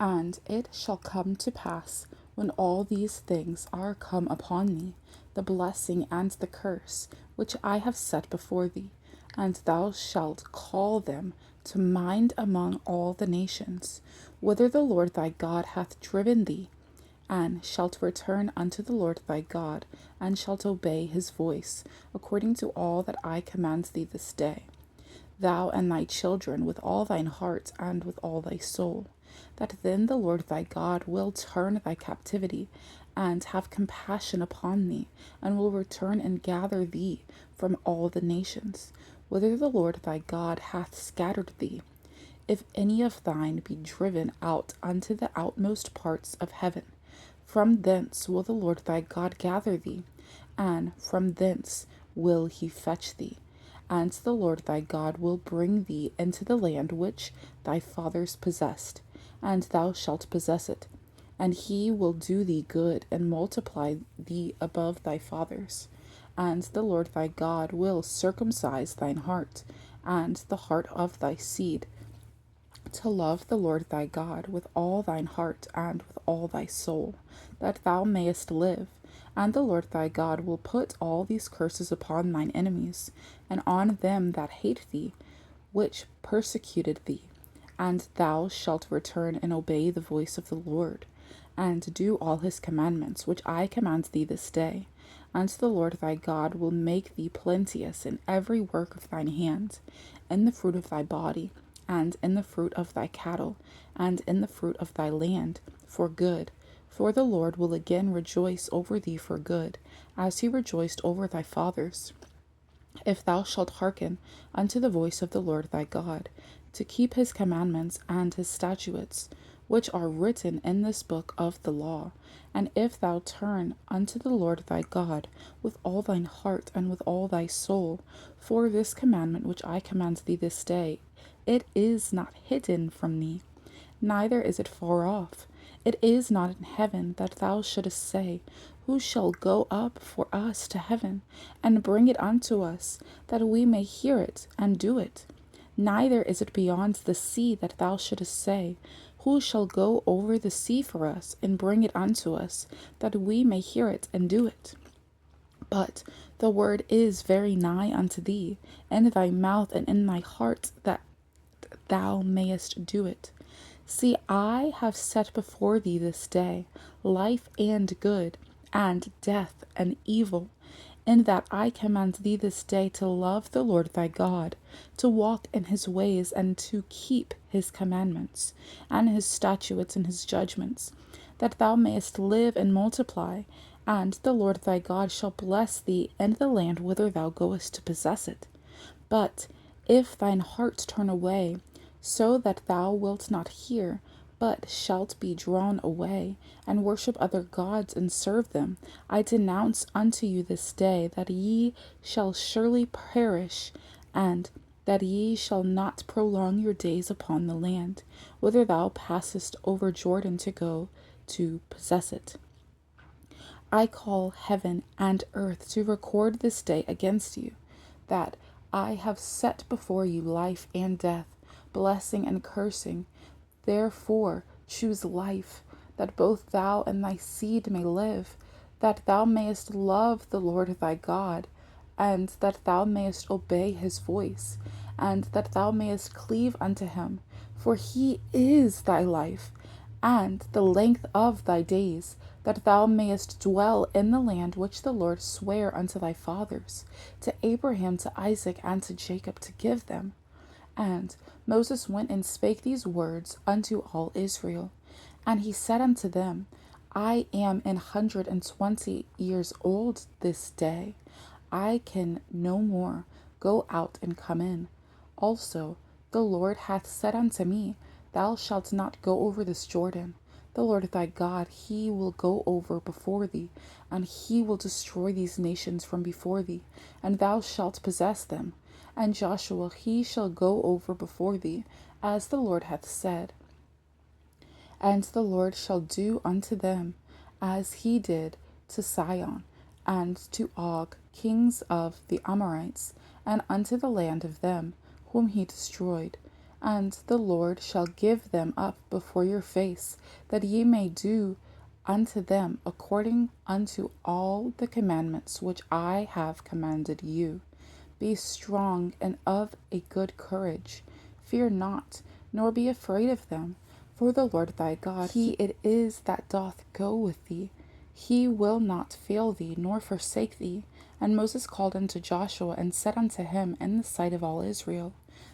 And it shall come to pass, when all these things are come upon thee, the blessing and the curse, which I have set before thee, and thou shalt call them to mind among all the nations, whither the Lord thy God hath driven thee, and shalt return unto the Lord thy God, and shalt obey his voice, according to all that I command thee this day, thou and thy children with all thine heart and with all thy soul, that then the Lord thy God will turn thy captivity, and have compassion upon thee, and will return and gather thee from all the nations, whither the Lord thy God hath scattered thee. If any of thine be driven out unto the outmost parts of heaven, from thence will the Lord thy God gather thee, and from thence will he fetch thee. And the Lord thy God will bring thee into the land which thy fathers possessed, and thou shalt possess it. And he will do thee good, and multiply thee above thy fathers. And the Lord thy God will circumcise thine heart, and the heart of thy seed, to love the Lord thy God with all thine heart and with all thy soul, that thou mayest live. And the Lord thy God will put all these curses upon thine enemies, and on them that hate thee, which persecuted thee. And thou shalt return and obey the voice of the Lord, and do all his commandments, which I command thee this day. And the Lord thy God will make thee plenteous in every work of thine hand, in the fruit of thy body, and in the fruit of thy cattle, and in the fruit of thy land, for good. For the Lord will again rejoice over thee for good, as he rejoiced over thy fathers, if thou shalt hearken unto the voice of the Lord thy God, to keep his commandments and his statutes, which are written in this book of the law. And if thou turn unto the Lord thy God with all thine heart and with all thy soul, for this commandment which I command thee this day, it is not hidden from thee, neither is it far off. It is not in heaven, that thou shouldest say, who shall go up for us to heaven, and bring it unto us, that we may hear it and do it? Neither is it beyond the sea, that thou shouldest say, who shall go over the sea for us, and bring it unto us, that we may hear it and do it? But the word is very nigh unto thee, in thy mouth and in thy heart, that thou mayest do it. See, I have set before thee this day life and good, and death and evil, in that I command thee this day to love the Lord thy God, to walk in his ways, and to keep his commandments, and his statutes, and his judgments, that thou mayest live and multiply, and the Lord thy God shall bless thee in the land whither thou goest to possess it. But if thine heart turn away, so that thou wilt not hear, but shalt be drawn away, and worship other gods and serve them, I denounce unto you this day that ye shall surely perish, and that ye shall not prolong your days upon the land, whither thou passest over Jordan to go to possess it. I call heaven and earth to record this day against you, that I have set before you life and death, blessing and cursing. Therefore choose life, that both thou and thy seed may live, that thou mayest love the Lord thy God, and that thou mayest obey his voice, and that thou mayest cleave unto him. For he is thy life, and the length of thy days, that thou mayest dwell in the land which the Lord sware unto thy fathers, to Abraham, to Isaac, and to Jacob, to give them. And Moses went and spake these words unto all Israel. And he said unto them, I am 120 years old this day. I can no more go out and come in. Also, the Lord hath said unto me, Thou shalt not go over this Jordan. The Lord thy God, he will go over before thee, and he will destroy these nations from before thee, and thou shalt possess them. And Joshua, he shall go over before thee, as the Lord hath said. And the Lord shall do unto them as he did to Sihon and to Og, kings of the Amorites, and unto the land of them whom he destroyed. And the Lord shall give them up before your face, that ye may do unto them according unto all the commandments which I have commanded you. Be strong and of a good courage. Fear not, nor be afraid of them. For the Lord thy God, he it is that doth go with thee. He will not fail thee, nor forsake thee. And Moses called unto Joshua, and said unto him in the sight of all Israel,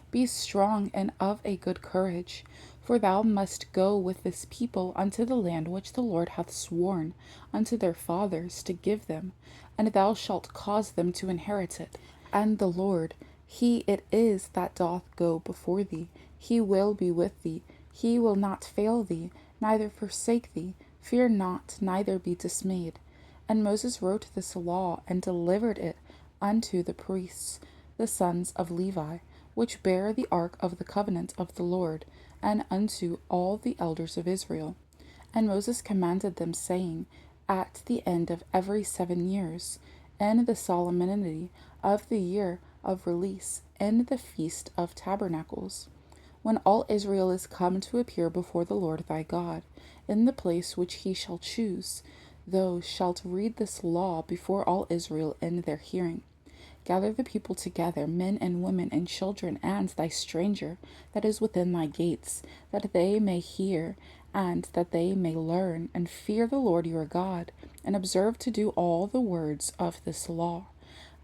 Be strong and of a good courage, for thou must go with this people unto the land which the Lord hath sworn unto their fathers to give them, and thou shalt cause them to inherit it. And the Lord, he it is that doth go before thee. He will be with thee. He will not fail thee, neither forsake thee. Fear not, neither be dismayed. And Moses wrote this law, and delivered it unto the priests, the sons of Levi, which bear the ark of the covenant of the Lord, and unto all the elders of Israel. And Moses commanded them, saying, At the end of every 7 years, in the solemnity of the year of release, in the feast of tabernacles, when all Israel is come to appear before the Lord thy God, in the place which he shall choose, thou shalt read this law before all Israel in their hearing. Gather the people together, men and women and children, and thy stranger that is within thy gates, that they may hear, and that they may learn, and fear the Lord your God, and observe to do all the words of this law,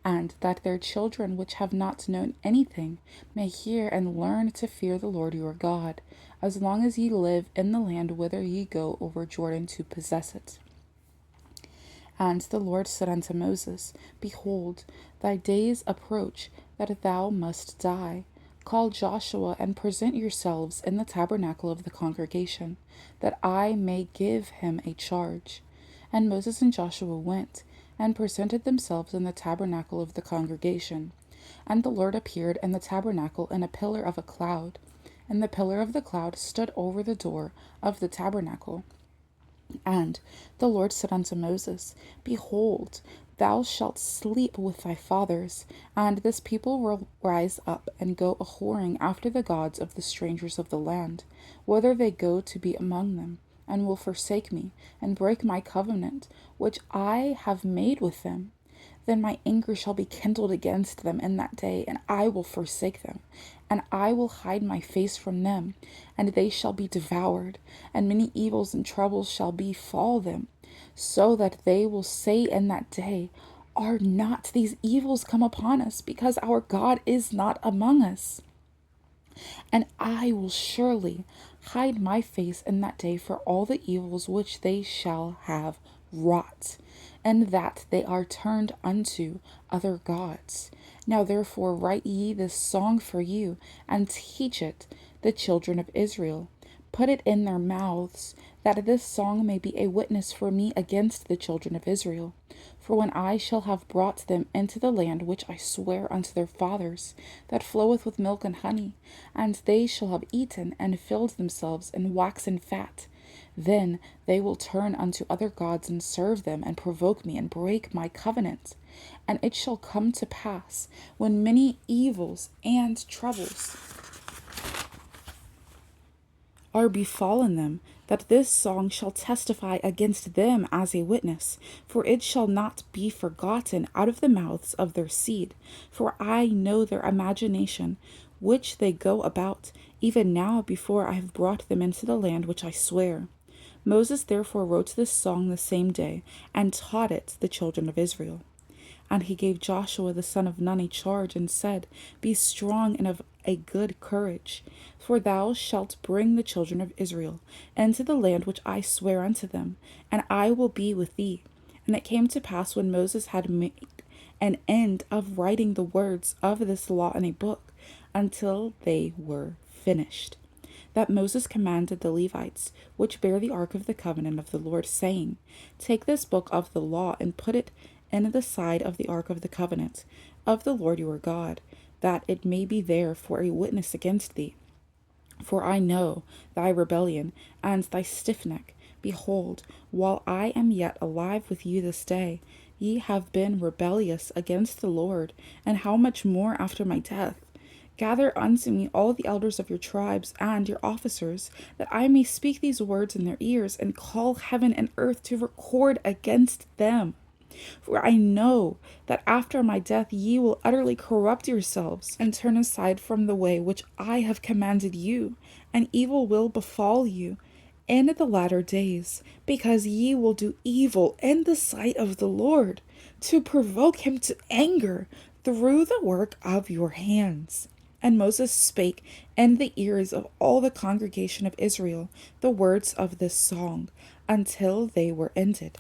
and that their children which have not known anything may hear and learn to fear the Lord your God, as long as ye live in the land whither ye go over Jordan to possess it. And the Lord said unto Moses, Behold, thy days approach that thou must die. Call Joshua, and present yourselves in the tabernacle of the congregation, that I may give him a charge. And Moses and Joshua went, and presented themselves in the tabernacle of the congregation. And the Lord appeared in the tabernacle in a pillar of a cloud. And the pillar of the cloud stood over the door of the tabernacle. And the Lord said unto Moses, Behold, thou shalt sleep with thy fathers, and this people will rise up and go a whoring after the gods of the strangers of the land, whither they go to be among them, and will forsake me, and break my covenant, which I have made with them. Then my anger shall be kindled against them in that day, and I will forsake them, and I will hide my face from them, and they shall be devoured, and many evils and troubles shall befall them, so that they will say in that day, Are not these evils come upon us, because our God is not among us? And I will surely hide my face in that day for all the evils which they shall have wrought, and that they are turned unto other gods. Now therefore write ye this song for you, and teach it the children of Israel. Put it in their mouths, that this song may be a witness for me against the children of Israel. For when I shall have brought them into the land which I swear unto their fathers, that floweth with milk and honey, and they shall have eaten and filled themselves and waxen fat, then they will turn unto other gods and serve them, and provoke me, and break my covenant. And it shall come to pass, when many evils and troubles are befallen them, that this song shall testify against them as a witness, for it shall not be forgotten out of the mouths of their seed. For I know their imagination, which they go about, even now before I have brought them into the land which I swear. Moses therefore wrote this song the same day, and taught it the children of Israel. And he gave Joshua the son of Nun charge, and said, Be strong and of a good courage, for thou shalt bring the children of Israel into the land which I swear unto them, and I will be with thee. And it came to pass, when Moses had made an end of writing the words of this law in a book, until they were finished, that Moses commanded the Levites, which bear the ark of the covenant of the Lord, saying, Take this book of the law, and put it in the side of the ark of the covenant of the Lord your God, that it may be there for a witness against thee. For I know thy rebellion and thy stiff neck. Behold, while I am yet alive with you this day, ye have been rebellious against the Lord, and how much more after my death? Gather unto me all the elders of your tribes and your officers, that I may speak these words in their ears, and call heaven and earth to record against them. For I know that after my death ye will utterly corrupt yourselves, and turn aside from the way which I have commanded you, and evil will befall you in the latter days, because ye will do evil in the sight of the Lord, to provoke him to anger through the work of your hands. And Moses spake in the ears of all the congregation of Israel the words of this song, until they were ended.